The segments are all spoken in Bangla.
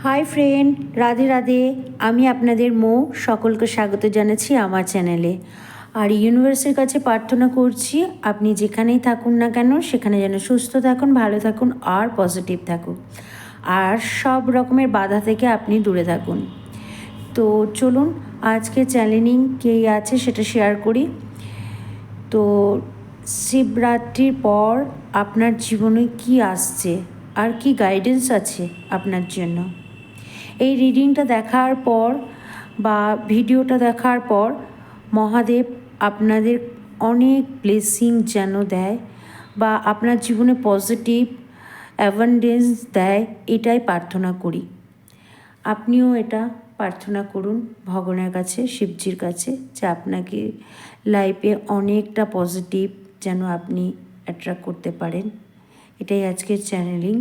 Hi friend, Radhe Radhe. আমি আপনাদের সকলকে স্বাগত জানাচ্ছি আমার চ্যানেলে। আর ইউনিভার্সের কাছে প্রার্থনা করছি আপনি যেখানেই থাকুন না কেন সেখানে যেন সুস্থ থাকুন, ভালো থাকুন আর পজিটিভ থাকুন, আর সব রকমের বাধা থেকে আপনি দূরে থাকুন। তো চলুন আজকে চ্যালেঞ্জিং কে আছে সেটা শেয়ার করি। তো শিবরাত্রির পর আপনার জীবনে কি আসছে আর কি গাইডেন্স আছে আপনার জন্য, এই রিডিংটা দেখার পর বা ভিডিওটা দেখার পর মহাদেব আপনাদের অনেক ব্লেসিং যেন দেয় বা আপনার জীবনে পজিটিভ অ্যাবান্ডেন্স দেয়, এটাই প্রার্থনা করি। আপনিও এটা প্রার্থনা করুন ভগবানের কাছে, শিবজির কাছে, যে আপনাকে লাইফে অনেকটা পজিটিভ যেন আপনি অ্যাট্রাক্ট করতে পারেন। এটাই আজকের চ্যানেলিং।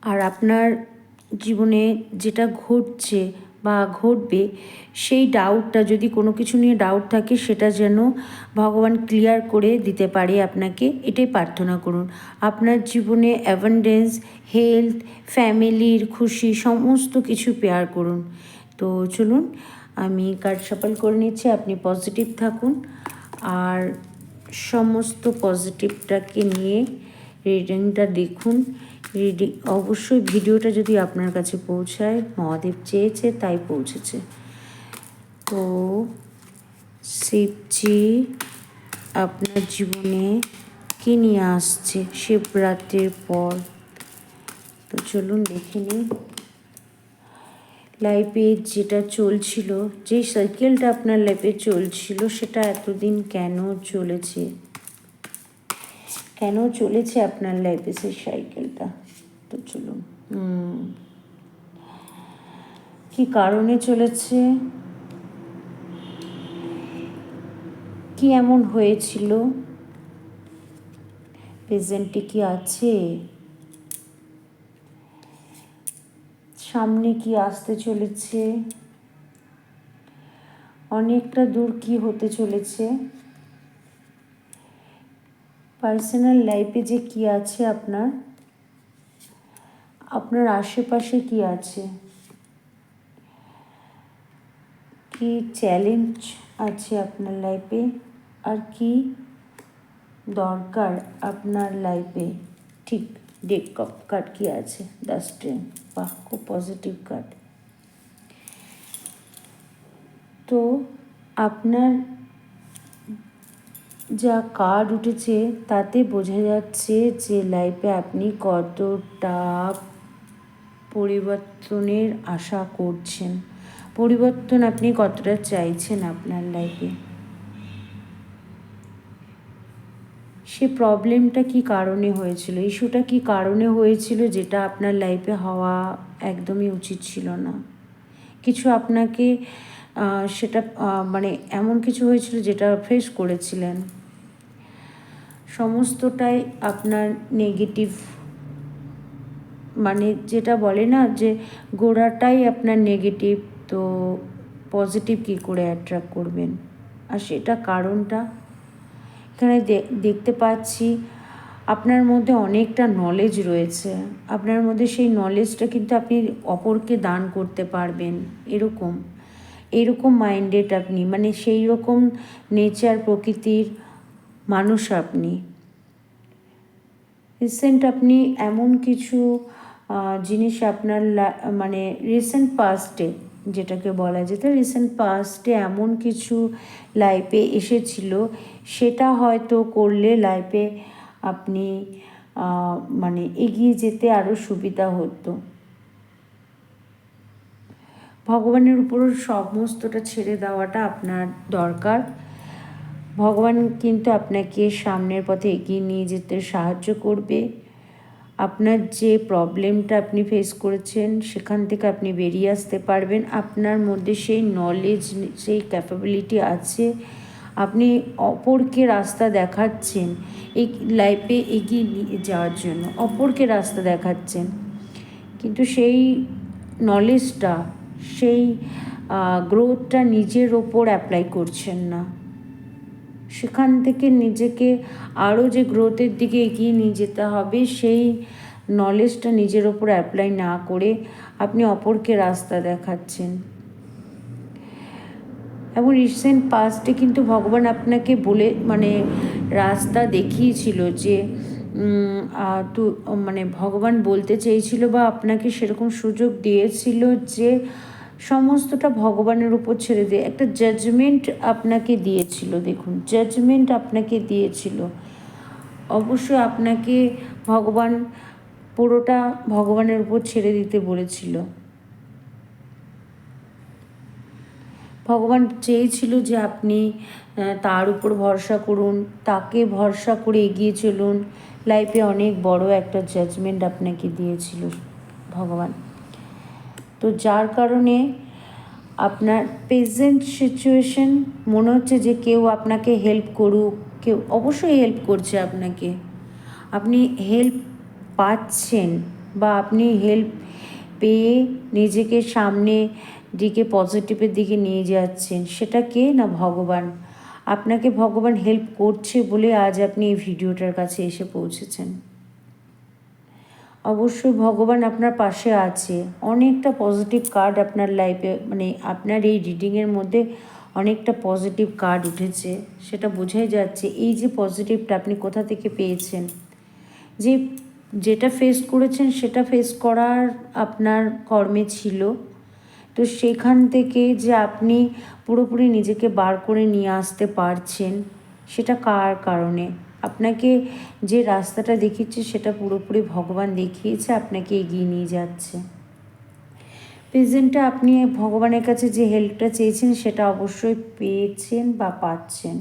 আর আপনার জীবনে যেটা ঘটছে বা ঘটবে সেই ডাউটটা, যদি কোনো কিছু নিয়ে ডাউট থাকে, সেটা যেন ভগবান ক্লিয়ার করে দিতে পারে আপনাকে, এটাই প্রার্থনা করুন। আপনার জীবনে অ্যাবান্ডেন্স, হেলথ, ফ্যামিলির খুশি সমস্ত কিছু পেয়ার করুন। তো চলুন আমি কার্ড শাফল করে নিচ্ছি, আপনি পজিটিভ থাকুন আর সমস্ত পজিটিভটাকে নিয়ে রিডিংটা দেখুন। অবশ্যই ভিডিওটা যদি আপনার কাছে পৌঁছায়, মহাদেব চেয়েছে তাই পৌঁছেছে। তো শিবজি আপনার জীবনে কী নিয়ে আসছে শিবরাত্রির পর, তো চলুন দেখে নিই। লাইফে যেটা চলছিল, যে সাইকেলটা আপনার লাইফে চলছিল, সেটা এতদিন কেন চলেছে আপনার লাইফে সেই সাইকেলটা। তো চলুন কি কারণে চলেছে, কি এমন হয়েছিল, প্রেজেন্টে কি আছে, সামনে কি আসতে চলেছে, অনেকটা দূর কি হতে চলেছে, পার্সোনাল লাইফে যে কি আছে, আপনার আশেপাশে কি আছে, কি চ্যালেঞ্জ আছে আপনার লাইফে, আর কি দরকার আপনার লাইফে। ঠিক ডেক অফ কার্ড কি আছে, দ্য স্ট্রেন, বাহ খুব পজিটিভ কার্ড। তো আপনার যা কার্ড উঠেছে তাতে বোঝা যাচ্ছে যে লাইফে আপনি কতটা পরিবর্তনের আশা করছেন, পরিবর্তন আপনি কতটা চাইছেন আপনার লাইফে। সে প্রবলেমটা কি কারণে হয়েছিল, ইস্যুটা কি কারণে হয়েছিল, যেটা আপনার লাইফে হওয়া একদমই উচিত ছিল না। কিছু আপনাকে সেটা মানে এমন কিছু হয়েছিল যেটা ফেস করেছিলেন, সমস্তটাই আপনার নেগেটিভ, মানে যেটা বলে না যে গোড়াটাই আপনার নেগেটিভ, তো পজিটিভ কী করে অ্যাট্রাক্ট করবেন। আর সেটা কারণটা এখানে দেখতে পাচ্ছি, আপনার মধ্যে অনেকটা নলেজ রয়েছে, আপনার মধ্যে সেই নলেজটা কিন্তু আপনি অপরকে দান করতে পারবেন, এরকম মাইন্ডেড আপনি, মানে সেই রকম নেচার প্রকৃতির মানুষ আপনি। রিসেন্ট আপনি এমন কিছু জিনিস আপনার মানে রিসেন্ট পাস্টে, যেটাকে বলা যেত রিসেন্ট পাস্টে এমন কিছু লাইফে এসেছিল, সেটা হয়তো করলে লাইফে আপনি মানে এগিয়ে যেতে আরও সুবিধা হতো। ভগবানের উপর সমস্তটা ছেড়ে দেওয়াটা আপনার দরকার। ভগবান কিন্তু আপনাকে সামনের পথে এগিয়ে নিয়ে যেতে সাহায্য করবে। আপনার যে প্রবলেমটা আপনি ফেস করেছেন সেখান থেকে আপনি বেরিয়ে আসতে পারবেন। আপনার মধ্যে সেই নলেজ, সেই ক্যাপাবিলিটি আছে, আপনি অপরকে রাস্তা দেখাচ্ছেন এই লাইফে এগিয়ে নিয়ে যাওয়ার জন্য, অপরকে রাস্তা দেখাচ্ছেন, কিন্তু সেই নলেজটা, সেই গ্রোথটা নিজের ওপর অ্যাপ্লাই করছেন না। সেখান থেকে নিজেকে আরও যে গ্রোথের দিকে এগিয়ে নিয়ে যেতে হবে, সেই নলেজটা নিজের ওপর অ্যাপ্লাই না করে আপনি অপরকে রাস্তা দেখাচ্ছেন। এবং রিসেন্ট পাস্টে কিন্তু ভগবান আপনাকে বলে মানে রাস্তা দেখিয়েছিল যে তো মানে ভগবান বলতে চেয়েছিল বা আপনাকে সেরকম সুযোগ দিয়েছিল যে সমস্তটা ভগবানের উপর ছেড়ে দিয়ে একটা জাজমেন্ট আপনাকে দিয়েছিল। দেখুন, জাজমেন্ট আপনাকে দিয়েছিল। অবশ্যই আপনাকে ভগবান পুরোটা ভগবানের উপর ছেড়ে দিতে বলেছিল। ভগবান চেয়েছিল যে আপনি তার উপর ভরসা করুন, তাকে ভরসা করে এগিয়ে চলুন। লাইফে অনেক বড় একটা জাজমেন্ট আপনাকে দিয়েছিল ভগবান। তো যার কারণে আপনার প্রেজেন্ট সিচুয়েশন মনে হচ্ছে যে কেউ আপনাকে হেল্প করুক, কেউ অবশ্যই হেল্প করছে আপনাকে, আপনি হেল্প পাচ্ছেন বা আপনি হেল্প পেয়ে নিজেকে সামনে দিকে পজিটিভের দিকে নিয়ে যাচ্ছেন। সেটা কে না ভগবান। আপনাকে ভগবান হেল্প করছে বলে আজ আপনি এই ভিডিওটার কাছে এসে পৌঁছেছেন। অবশ্যই ভগবান আপনার পাশে আছে। অনেকটা পজিটিভ কার্ড আপনার লাইফে মানে আপনার এই রিডিংয়ের মধ্যে অনেকটা পজিটিভ কার্ড উঠেছে। সেটা বোঝাই যাচ্ছে এই যে পজিটিভটা আপনি কোথা থেকে পেয়েছেন। যেটা ফেস করেছেন সেটা ফেস করার আপনার কর্মে ছিল। তো সেখান থেকে যে আপনি পুরোপুরি নিজেকে বার করে নিয়ে আসতে পারছেন সেটা কার কারণে। আপনাকে যে রাস্তাটা দেখিয়েছে সেটা পুরোপুরি ভগবান দেখিয়েছে, আপনাকে এগিয়ে নিয়ে যাচ্ছে। প্রেজেন্টে আপনি ভগবানের কাছে যে হেল্পটা চেয়েছেন সেটা অবশ্যই পেয়েছেন বা পাচ্ছেন।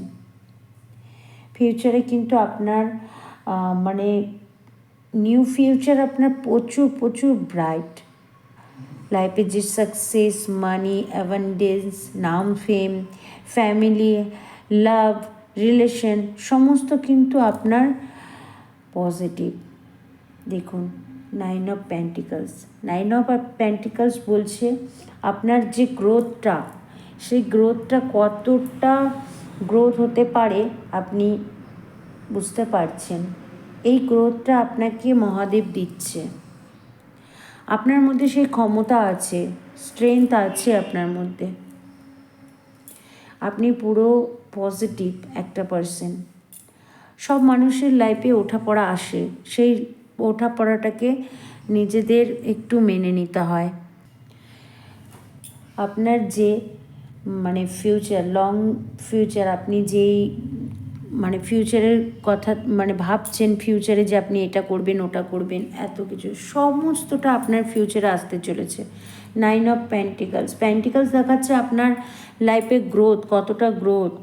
ফিউচারে কিন্তু আপনার মানে নিউ ফিউচার আপনার প্রচুর প্রচুর ব্রাইট। লাইফে যে সাকসেস, মানি, অ্যাবান্ডেন্স, নাম, ফেম, ফ্যামিলি, লাভ, রিলেশন সমস্ত কিন্তু আপনার পজিটিভ। দেখুন, 9 অফ পেন্টিকলস। 9 অফ পেন্টিকলস বলছে আপনার যে গ্রোথটা, সেই গ্রোথটা কতটা গ্রোথ হতে পারে আপনি বুঝতে পারছেন। এই গ্রোথটা আপনাকে মহাদেব দিচ্ছে। আপনার মধ্যে সেই ক্ষমতা আছে, স্ট্রেংথ আছে আপনার মধ্যে। আপনি পুরো পজিটিভ একটা পারসন। সব মানুষের লাইফে ওঠাপড়া আসে, সেই ওঠাপড়াটাকে নিজেদের একটু মেনে নিতে হয়। আপনার যে মানে ফিউচার, লং ফিউচার, আপনি যেই মানে ফিউচারের কথা মানে ভাবছেন, ফিউচারে যে আপনি এটা করবেন ওটা করবেন, এত কিছু সমস্তটা আপনার ফিউচারে আসতে চলেছে। 9 অফ পেন্টিকলস। পেন্টিকলস দেখাচ্ছে আপনার লাইফে গ্রোথ,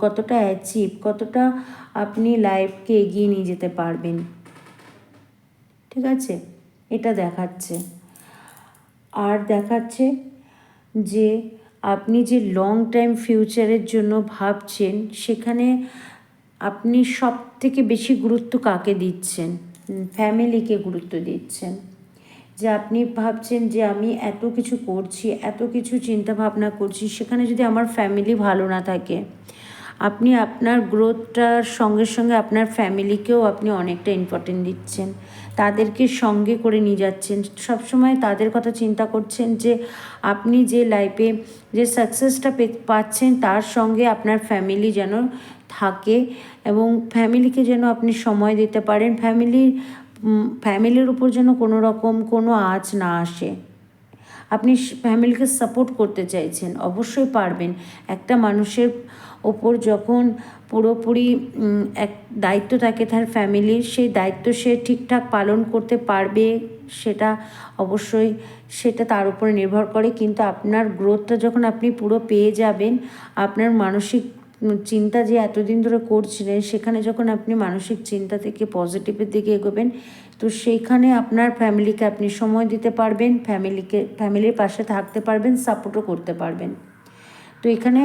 কতটা অ্যাচিভ, কতটা আপনি লাইফকে এগিয়ে নিয়ে যেতে পারবেন। ঠিক আছে, এটা দেখাচ্ছে। আর দেখাচ্ছে যে আপনি যে লং টাইম ফিউচারের জন্য ভাবছেন সেখানে আপনি সব থেকে বেশি গুরুত্ব কাকে দিচ্ছেন? ফ্যামিলিকে গুরুত্ব দিচ্ছেন। যে আপনি ভাবছেন যে আমি এত কিছু করছি, এত কিছু চিন্তা ভাবনা করছি, সেখানে যদি আমার ফ্যামিলি ভালো না থাকে, আপনি আপনার গ্রোথটার সঙ্গে সঙ্গে আপনার ফ্যামিলিকেও আপনি অনেকটা ইম্পর্টেন্ট দিচ্ছেন, তাদেরকে সঙ্গে করে নিয়ে যাচ্ছেন, সবসময় তাদের কথা চিন্তা করছেন যে আপনি যে লাইফে যে সাকসেসটা পাচ্ছেন তার সঙ্গে আপনার ফ্যামিলি যেন থাকে এবং ফ্যামিলিকে যেন আপনি সময় দিতে পারেন, ফ্যামিলির উপর যেন কোনো রকম কোনো আঁচ না আসে। আপনি ফ্যামিলিকে সাপোর্ট করতে চাইছেন, অবশ্যই পারবেন। একটা মানুষের ওপর যখন পুরোপুরি এক দায়িত্ব থাকে তার ফ্যামিলির, সেই দায়িত্ব সে ঠিকঠাক পালন করতে পারবে সেটা অবশ্যই সেটা তার উপরে নির্ভর করে। কিন্তু আপনার গ্রোথটা যখন আপনি পুরো পেয়ে যাবেন, আপনার মানসিক চিন্তা যে এতদিন ধরে করছিলেন সেখানে যখন আপনি মানসিক চিন্তা থেকে পজিটিভের দিকে এগোবেন, তো সেইখানে আপনার ফ্যামিলিকে আপনি সময় দিতে পারবেন, ফ্যামিলির পাশে থাকতে পারবেন, সাপোর্টও করতে পারবেন। তো এখানে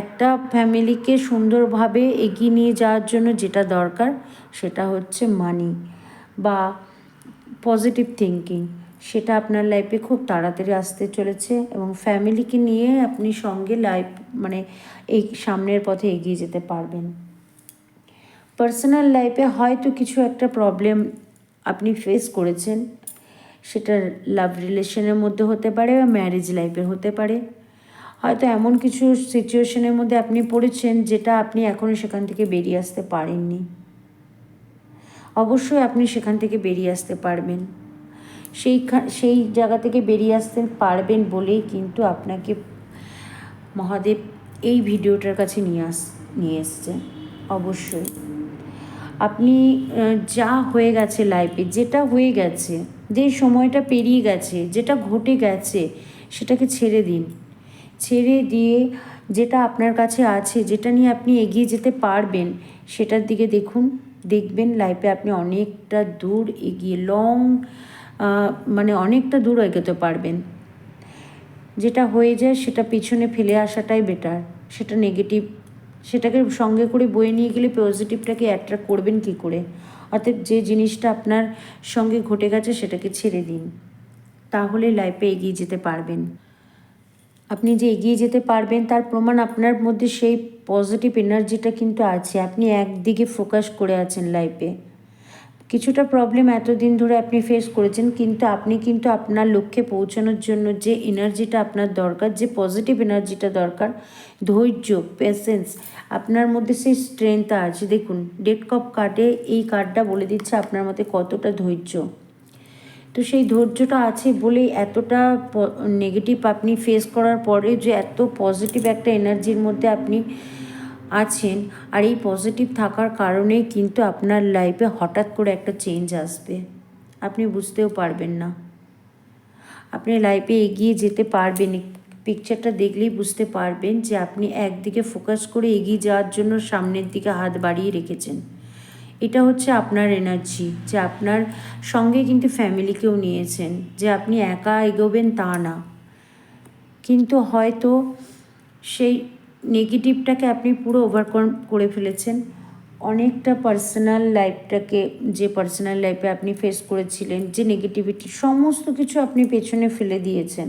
একটা ফ্যামিলিকে সুন্দরভাবে এগিয়ে নিয়ে যাওয়ার জন্য যেটা দরকার সেটা হচ্ছে মানি বা পজিটিভ থিঙ্কিং। সেটা আপনার লাইফে খুব তাড়াতাড়ি আসতে চলেছে এবং ফ্যামিলিকে নিয়ে আপনি সঙ্গে লাইফ মানে এই সামনের পথে এগিয়ে যেতে পারবেন। পার্সোনাল লাইফে হয়তো কিছু একটা প্রবলেম আপনি ফেস করেছেন, সেটা লাভ রিলেশনের মধ্যে হতে পারে বা ম্যারেজ লাইফের হতে পারে। হয়তো এমন কিছু সিচুয়েশনের মধ্যে আপনি পড়েছেন যেটা আপনি এখনও সেখান থেকে বেরিয়ে আসতে পারেননি। অবশ্যই আপনি সেখান থেকে বেরিয়ে আসতে পারবেন। সেই জায়গা থেকে বেরিয়ে আসতে পারবেন বলেই কিন্তু আপনাকে মহাদেব এই ভিডিওটার কাছে নিয়ে এসছে। অবশ্যই আপনি যা হয়ে গেছে লাইফে, যেটা হয়ে গেছে, যে সময়টা পেরিয়ে গেছে, যেটা ঘটে গেছে, সেটাকে ছেড়ে দিন। ছেড়ে দিয়ে যেটা আপনার কাছে আছে, যেটা নিয়ে আপনি এগিয়ে যেতে পারবেন, সেটার দিকে দেখবেন লাইফে আপনি অনেকটা দূর এগিয়ে অনেকটা দূর এগোতে পারবেন। যেটা হয়ে যায় সেটা পিছনে ফেলে আসাটাই বেটার। সেটা নেগেটিভ, সেটাকে সঙ্গে করে বয়ে নিয়ে গেলে পজিটিভটাকে অ্যাট্রাক্ট করবেন কী করে? অর্থাৎ যে জিনিসটা আপনার সঙ্গে ঘটে গেছে সেটাকে ছেড়ে দিন, তাহলে লাইফে এগিয়ে যেতে পারবেন। আপনি যে এগিয়ে যেতে পারবেন তার প্রমাণ আপনার মধ্যে সেই পজিটিভ এনার্জিটা কিন্তু আছে। আপনি একদিকে ফোকাস করে আছেন লাইফে। কিছুটা প্রবলেম এতদিন ধরে আপনি ফেস করেছেন, কিন্তু আপনি আপনার লক্ষ্যে পৌঁছানোর জন্য যে এনার্জিটা আপনার দরকার, যে পজিটিভ এনার্জিটা দরকার, ধৈর্য, পেশেন্স, আপনার মধ্যে সেই স্ট্রেংথটা আছে। দেখুন, ডেড কাপ কার্ডে এই কার্ডটা বলে দিচ্ছে আপনার মধ্যে কতটা ধৈর্য। তো সেই ধৈর্যটা আছে বলেই এতটা নেগেটিভ আপনি ফেস করার পরে যে এত পজিটিভ একটা এনার্জির মধ্যে আপনি আছেন। আর এই পজিটিভ থাকার কারণেই কিন্তু আপনার লাইফে হঠাৎ করে একটা চেঞ্জ আসবে, আপনি বুঝতেও পারবেন না। আপনি লাইফে এগিয়ে যেতে পারবেন, পিকচারটা দেখলেই বুঝতে পারবেন যে আপনি একদিকে ফোকাস করে এগিয়ে যাওয়ার জন্য সামনের দিকে হাত বাড়িয়ে রেখেছেন। এটা হচ্ছে আপনার এনার্জি, যে আপনার সঙ্গে কিন্তু ফ্যামিলিকেও নিয়েছেন, যে আপনি একা এগোবেন তা না। কিন্তু হয়তো সেই নেগেটিভটাকে আপনি পুরো ওভারকাম করে ফেলেছেন। অনেকটা পার্সোনাল লাইফে আপনি ফেস করেছিলেন, যে নেগেটিভিটি, সমস্ত কিছু আপনি পেছনে ফেলে দিয়েছেন,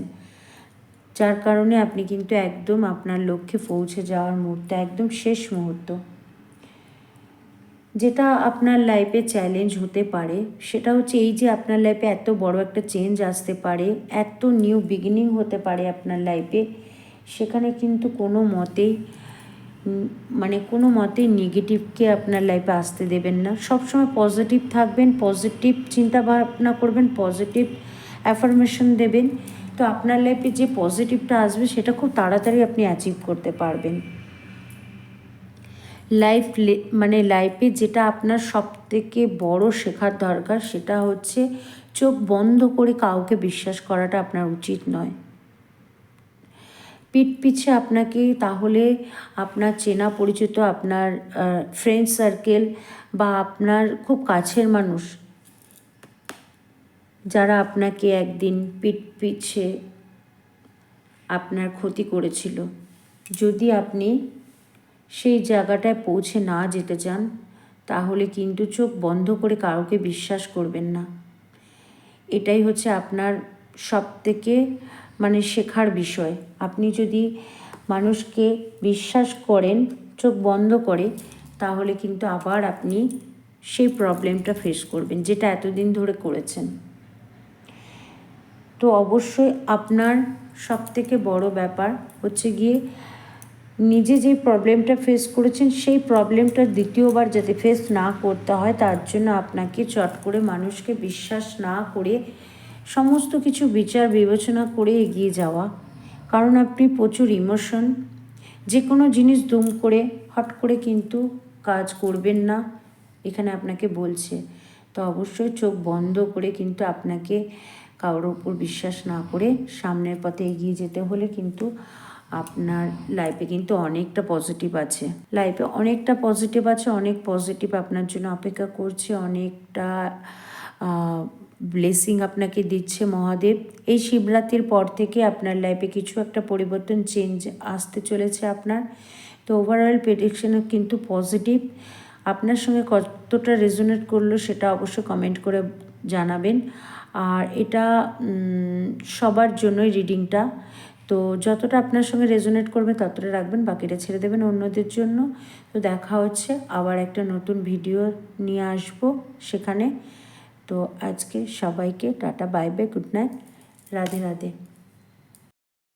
যার কারণে আপনি কিন্তু একদম আপনার লক্ষ্যে পৌঁছে যাওয়ার মুহূর্তে, একদম শেষ মুহূর্ত, যেটা আপনার লাইফে চ্যালেঞ্জ হতে পারে সেটা হচ্ছে এই যে আপনার লাইফে এত বড় একটা চেঞ্জ আসতে পারে, এত নিউ বিগিনিং হতে পারে আপনার লাইফে। সেখানে কিন্তু কোনো মতেই নেগেটিভকে আপনার লাইফে আসতে দেবেন না। সবসময় পজিটিভ থাকবেন, পজিটিভ চিন্তা ভাবনা করবেন, পজিটিভ অ্যাফার্মেশন দেবেন। তো আপনার লাইফে যে পজিটিভটা আসবে সেটা খুব তাড়াতাড়ি আপনি অ্যাচিভ করতে পারবেন। লাইফে যেটা আপনার সবথেকে বড় শেখার দরকার সেটা হচ্ছে চোখ বন্ধ করে কাউকে বিশ্বাস করাটা আপনার উচিত নয়। পিঠ পিছে আপনাকে তাহলে আপনার চেনা পরিচিত, আপনার ফ্রেন্ড সার্কেল বা আপনার খুব কাছের মানুষ যারা আপনাকে একদিন পিঠ পিছে আপনার ক্ষতি করেছিল, যদি আপনি সেই জায়গাটায় পৌঁছে না যেতে চান তাহলে কিন্তু চোখ বন্ধ করে কাউকে বিশ্বাস করবেন না। এটাই হচ্ছে আপনার সবথেকে শেখার বিষয়। আপনি যদি মানুষকে বিশ্বাস করেন চোখ বন্ধ করে, তাহলে কিন্তু আবার আপনি সেই প্রবলেমটা ফেস করবেন যেটা এতদিন ধরে করেছেন। তো অবশ্যই আপনার সবথেকে বড় ব্যাপার হচ্ছে গিয়ে নিজে যে প্রবলেমটা ফেস করেছেন সেই প্রবলেমটা দ্বিতীয়বার যাতে ফেস না করতে হয়, তার জন্য আপনাকে চট করে মানুষকে বিশ্বাস না করে সমস্ত কিছু বিচার বিবেচনা করে এগিয়ে যাওয়া। কারণ আপনি প্রচুর ইমোশন, যে কোনো জিনিস দুম করে হট করে কিন্তু কাজ করবেন না, এখানে আপনাকে বলছে। তো অবশ্যই চোখ বন্ধ করে কিন্তু আপনাকে কারোর ওপর বিশ্বাস না করে সামনের পথে এগিয়ে যেতে হলে কিন্তু আপনার লাইফে কিন্তু অনেকটা পজিটিভ আছে। অনেক পজিটিভ আপনার জন্য অপেক্ষা করছে, অনেকটা ব্লেসিং আপনাকে দিচ্ছে মহাদেব। এই শিবরাত্রির পর থেকে আপনার লাইফে কিছু একটা পরিবর্তন, চেঞ্জ আসতে চলেছে আপনার। তো ওভারঅল প্রেডিকশন কিন্তু পজিটিভ। আপনার সঙ্গে কতটা রেজোনেট করলো সেটা অবশ্যই কমেন্ট করে জানাবেন। আর এটা সবার জন্যই রিডিংটা, তো যতটা আপনার সঙ্গে রেজোনেট করবে ততটা রাখবেন, বাকিটা ছেড়ে দেবেন অন্যদের জন্য। তো দেখা হচ্ছে আবার একটা নতুন ভিডিও নিয়ে আসবো সেখানে। তো আজকে সবাইকে tata, bye bye, good night, Radhe Radhe.